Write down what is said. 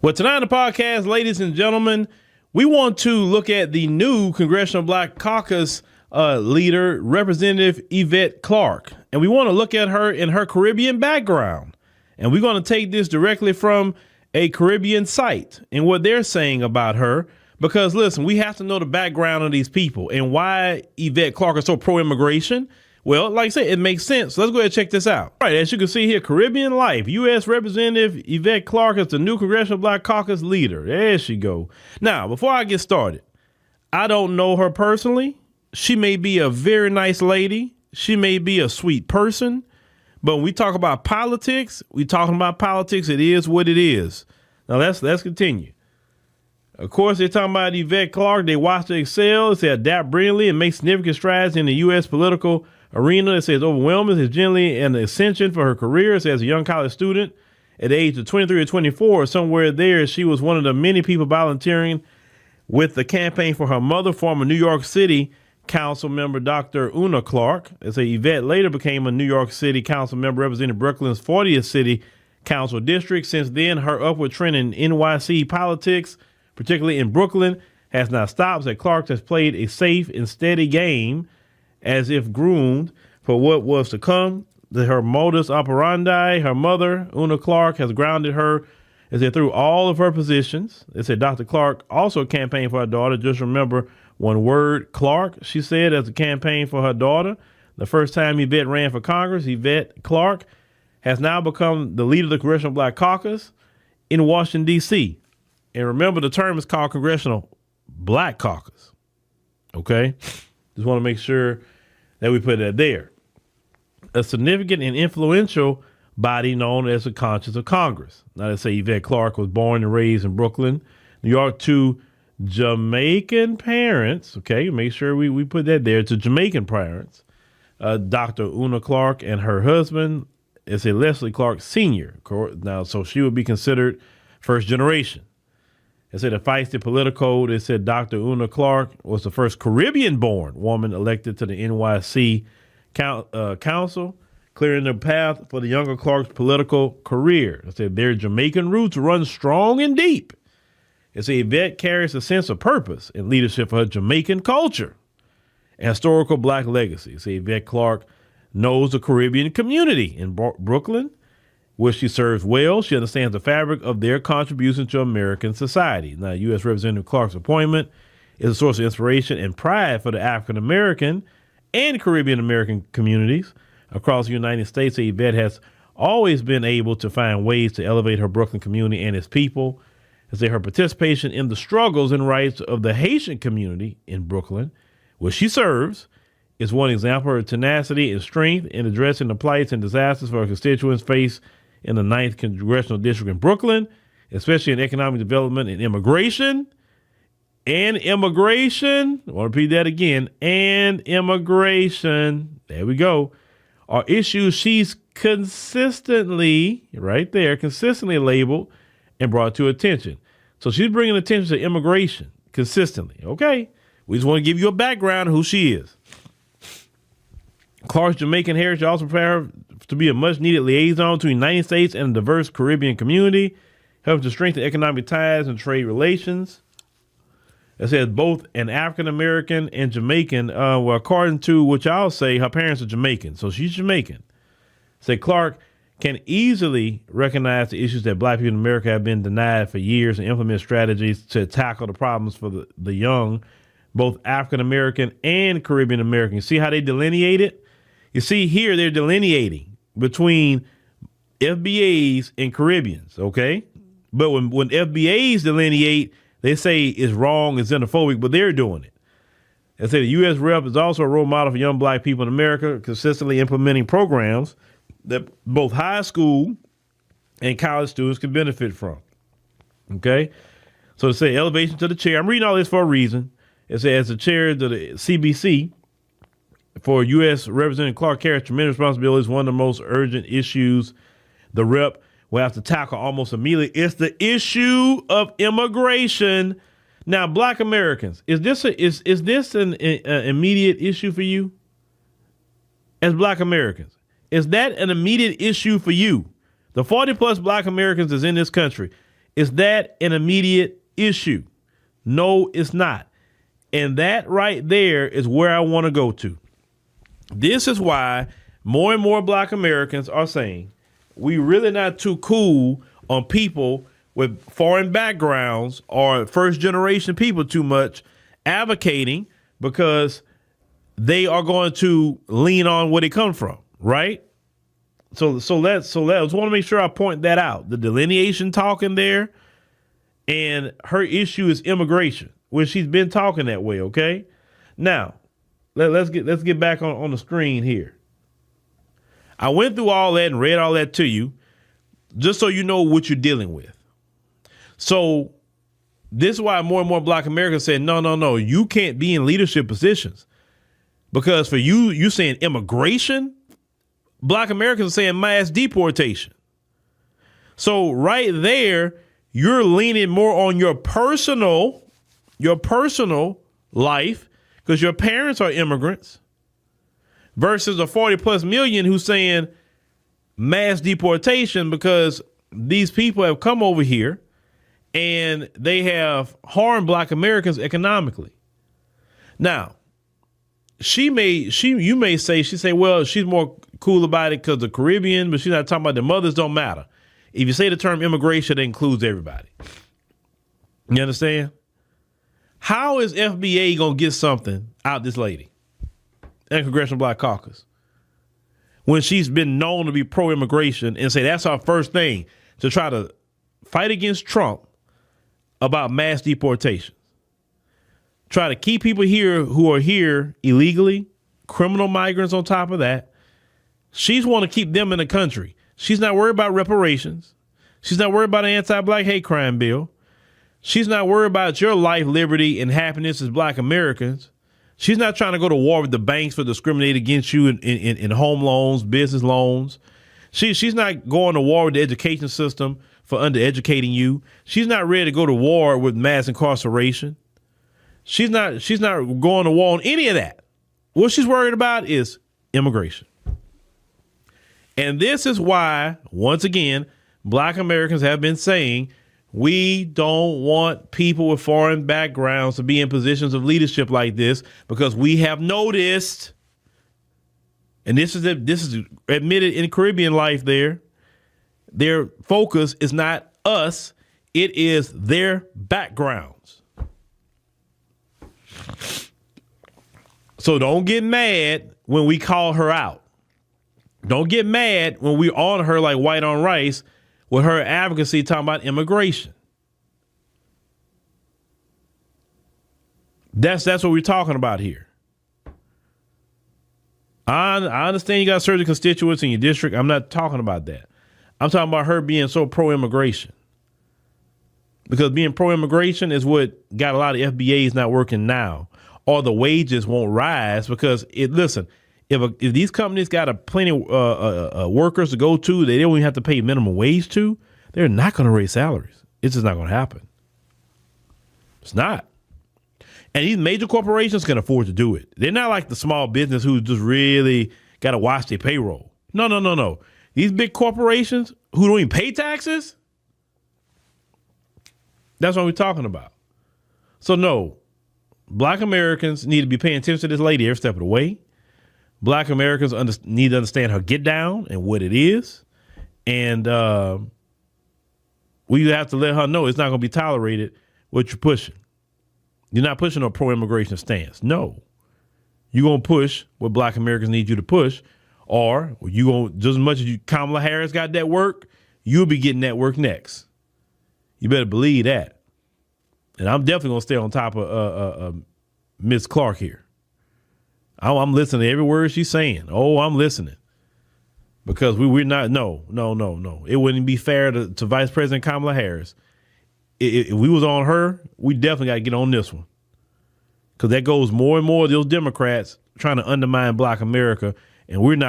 Well, tonight on the podcast, ladies and gentlemen, we want to look at the new Congressional Black Caucus leader, Representative Yvette Clarke. And we want to look at her in her Caribbean background. And we're going to take this directly from a Caribbean site and what they're saying about her. Because, listen, we have to know the background of these people and why Yvette Clarke is so pro-immigration. Well, like I said, it makes sense. So let's go ahead and check this out. All right, as you can see here, Caribbean Life, U.S. Representative Yvette Clarke is the new Congressional Black Caucus leader. There she go. Now, before I get started, I don't know her personally. She may be a very nice lady. She may be a sweet person. But when we talk about politics, we talking about politics. It is what it is. Now, let's continue. Of course, they're talking about Yvette Clarke. They watch her excel. They adapt brilliantly and make significant strides in the U.S. political arena. It says overwhelming is generally an ascension for her career. It says a young college student at the age of 23 or 24, somewhere there, she was one of the many people volunteering with the campaign for her mother, former New York City Council member Dr. Una Clarke. It says Yvette later became a New York City Council member representing Brooklyn's 40th City Council District. Since then, her upward trend in NYC politics, particularly in Brooklyn, has not stopped. That Clarke has played a safe and steady game as if groomed for what was to come. Her modus operandi, her mother, Una Clarke, has grounded her as they through all of her positions. They said Dr. Clarke also campaigned for her daughter. Just remember one word, Clarke, she said, as a campaign for her daughter. The first time Yvette ran for Congress, Yvette Clarke has now become the leader of the Congressional Black Caucus in Washington, D.C. And remember, the term is called Congressional Black Caucus. Okay? Just want to make sure that we put that there. A significant and influential body known as the Conscience of Congress. Now, let's say Yvette Clarke was born and raised in Brooklyn, New York, to Jamaican parents. Okay, make sure we put that there, to Jamaican parents. Dr. Una Clarke and her husband is a Leslie Clarke Sr. Now, so she would be considered first generation. It said a feisty political. They said Dr. Una Clarke was the first Caribbean-born woman elected to the NYC Council, clearing the path for the younger Clarke's political career. It said their Jamaican roots run strong and deep. It said Yvette carries a sense of purpose and leadership for her Jamaican culture and historical black legacy. It said Yvette Clarke knows the Caribbean community in Brooklyn, where she serves well. She understands the fabric of their contribution to American society. Now, U.S. Representative Clarke's appointment is a source of inspiration and pride for the African-American and Caribbean-American communities across the United States. Yvette has always been able to find ways to elevate her Brooklyn community and its people. As her participation in the struggles and rights of the Haitian community in Brooklyn, where she serves, is one example of her tenacity and strength in addressing the plights and disasters for her constituents faced in the 9th Congressional District in Brooklyn, especially in economic development and immigration. I want to repeat that again. And immigration. There we go. Are issues she's consistently labeled and brought to attention. So she's bringing attention to immigration consistently. Okay. We just want to give you a background of who she is. Clarke's Jamaican heritage also prepared her to be a much-needed liaison to the United States and a diverse Caribbean community, helping to strengthen economic ties and trade relations. It says both an African-American and Jamaican. Well, according to what y'all say, her parents are Jamaican, so she's Jamaican. Say Clarke can easily recognize the issues that black people in America have been denied for years and implement strategies to tackle the problems for the young, both African-American and Caribbean-American. You see how they delineate it? You see here they're delineating between FBAs and Caribbeans, okay? But when FBAs delineate, they say it's wrong, it's xenophobic, but they're doing it. They say the U.S. Rep is also a role model for young black people in America, consistently implementing programs that both high school and college students can benefit from, okay? So to say elevation to the chair, I'm reading all this for a reason. It says as the chair of the CBC, for U.S. Representative Clarke carries tremendous responsibilities. One of the most urgent issues the rep will have to tackle almost immediately is the issue of immigration. Now, black Americans, is this an immediate issue for you? As black Americans, is that an immediate issue for you? The 40 plus black Americans that's in this country, Is that an immediate issue? No, it's not. And that right there is where I want to go to. This is why more and more Black Americans are saying we really not too cool on people with foreign backgrounds or first generation people too much advocating, because they are going to lean on where they come from, right? So let's want to make sure I point that out. The delineation talking there, and her issue is immigration, where she's been talking that way. Okay, now let's get back on the screen here. I went through all that and read all that to you, just so you know what you're dealing with. So this is why more and more Black Americans say, no, you can't be in leadership positions, because for you saying immigration, Black Americans are saying mass deportation. So right there, you're leaning more on your personal life, because your parents are immigrants, versus a 40 plus million who's saying mass deportation because these people have come over here and they have harmed Black Americans economically. Now, you may say, well, she's more cool about it because the Caribbean, but she's not talking about the mothers don't matter. If you say the term immigration, it includes everybody. You understand? How is FBA going to get something out this lady and Congressional Black Caucus when she's been known to be pro-immigration and say that's our first thing to try to fight against Trump about mass deportation? Try to keep people here who are here illegally, criminal migrants on top of that. She's want to keep them in the country. She's not worried about reparations. She's not worried about an anti-Black hate crime bill. She's not worried about your life, liberty, and happiness as Black Americans. She's not trying to go to war with the banks for discriminating against you in home loans, business loans. She's not going to war with the education system for undereducating you. She's not ready to go to war with mass incarceration. She's not going to war on any of that. What she's worried about is immigration. And this is why, once again, Black Americans have been saying we don't want people with foreign backgrounds to be in positions of leadership like this, because we have noticed, and this is admitted in Caribbean life there, their focus is not us, it is their backgrounds. So don't get mad when we call her out. Don't get mad when we on her like white on rice with her advocacy talking about immigration. That's what we're talking about here. I understand you got certain constituents in your district. I'm not talking about that. I'm talking about her being so pro-immigration. Because being pro-immigration is what got a lot of FBAs not working now, or the wages won't rise because if these companies got a plenty of workers to go to, they don't even have to pay minimum wage to, they're not going to raise salaries. It's just not going to happen. It's not. And these major corporations can afford to do it. They're not like the small business who just really got to watch their payroll. No. These big corporations who don't even pay taxes, that's what we're talking about. So no, Black Americans need to be paying attention to this lady every step of the way. Black Americans need to understand her get down and what it is. And we have to let her know it's not going to be tolerated what you're pushing. You're not pushing a pro-immigration stance. No. You're going to push what Black Americans need you to push, or you going just as much as Kamala Harris got that work, you'll be getting that work next. You better believe that. And I'm definitely going to stay on top of Ms. Clarke here. I'm listening to every word she's saying. Oh, I'm listening. Because we're not, no. It wouldn't be fair to Vice President Kamala Harris. If we was on her, we definitely got to get on this one. Because that goes more and more of those Democrats trying to undermine Black America, and we're not